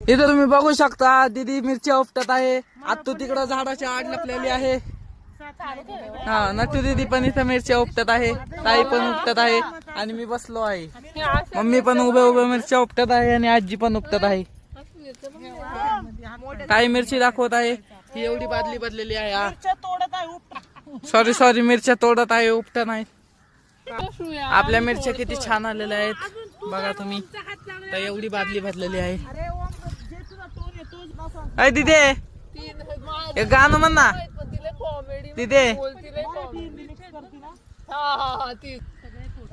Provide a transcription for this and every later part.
इथं तुम्ही बघू शकता दीदी मिरची उपटत आहे. आत्तू तिकडं झाडाच्या आड लपलेली आहे. हा नटू दीदी पण इथं मिरच्या उपटत आहे. ताई पण उपटत आहे आणि मी बसलो आहे. मम्मी पण उभे उभे मिरच्या उपटत आहे आणि आजी पण उपटत आहे. ताई मिरची दाखवत आहे. ही एवढी बादली बदलेली आहे. सॉरी मिरच्या तोडत आहे, उपटत नाही. आपल्या मिरच्या किती छान आलेल्या आहेत बघा तुम्ही. तर एवढी बादली भरलेली आहे. अय दिदे एक गाणं म्हण ना दिदे.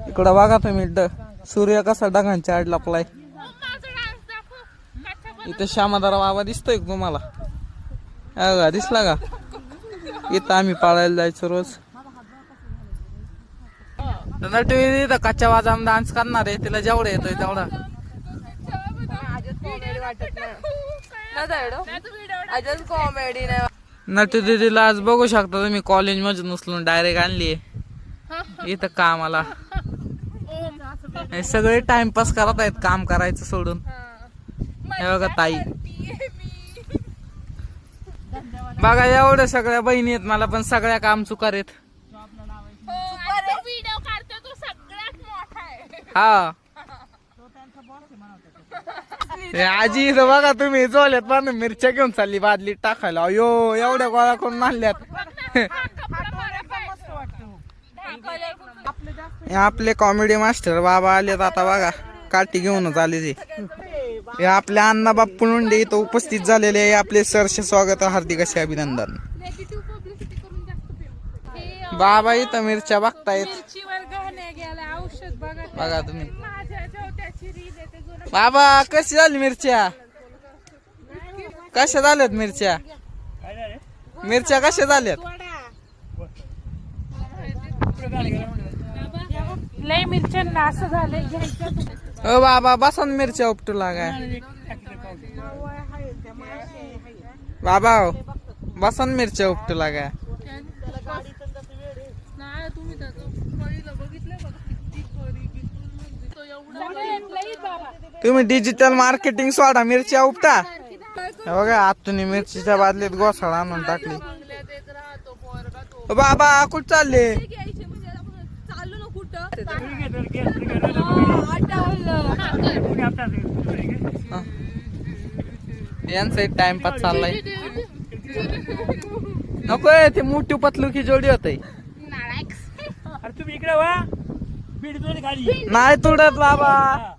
इकडं बघा तुम्ही सूर्य कसा ढगांच्या आड लपलाय. इथं श्यामादारा बाबा दिसतोय तुम्हाला? दिसला का? इथं आम्ही पाळायला जायचो रोज. नटू कच्च्या वाजाम डान्स करणार आहे. तिला जेवढं येतोय तेवढा. नटू दीदीला आज बघू शकता तुम्ही कॉलेज मधून उचलून डायरेक्ट आणली इथं कामाला. सगळे टाइमपास करत आहेत काम करायचं सोडून. हे बघा ताई बघा एवढ्या सगळ्या बहिणी आहेत मला पण सगळ्या काम चुकार आहेत. हा आजी इथं बघा तुम्ही जोल्यात पण मिरच्या घेऊन चालली बादली टाकायला. अयो एवढ्या गोळा करून आणल्यात. आपले कॉमेडी मास्टर बाबा आलेत आता बघा. काठी घेऊनच आले ते. आपल्या अण्णा बाप्पू मुंडे इथं उपस्थित झालेले आहे. आपले सरचे स्वागत, हार्दिक असे अभिनंदन. बाबा इथं मिरच्या बघतायत बघा तुम्ही. बाबा कशी झाली मिरच्या? कशा झाल्यात मिरच्या? मिरच्या कशा झाल्यात? लय मिरच्यांना असं झालंय घ्यायचं. ओ बाबा बसन मिरच्या उपटू लागाय. बाबा बसन मिरच्या उपटू लागाय. तुम्ही डिजिटल मार्केटिंग सोडा मिरच्या उपटा. बघा आतून मिरचीच्या बादलीत घोसाळा आणून टाकली. बाबा कुठं चालले? यांचा एक टाइमपास चाललाय. नकोय ते मोठी पतलू की जोडी होत. तुम्ही इकडे वा नाही तोडत बाबा.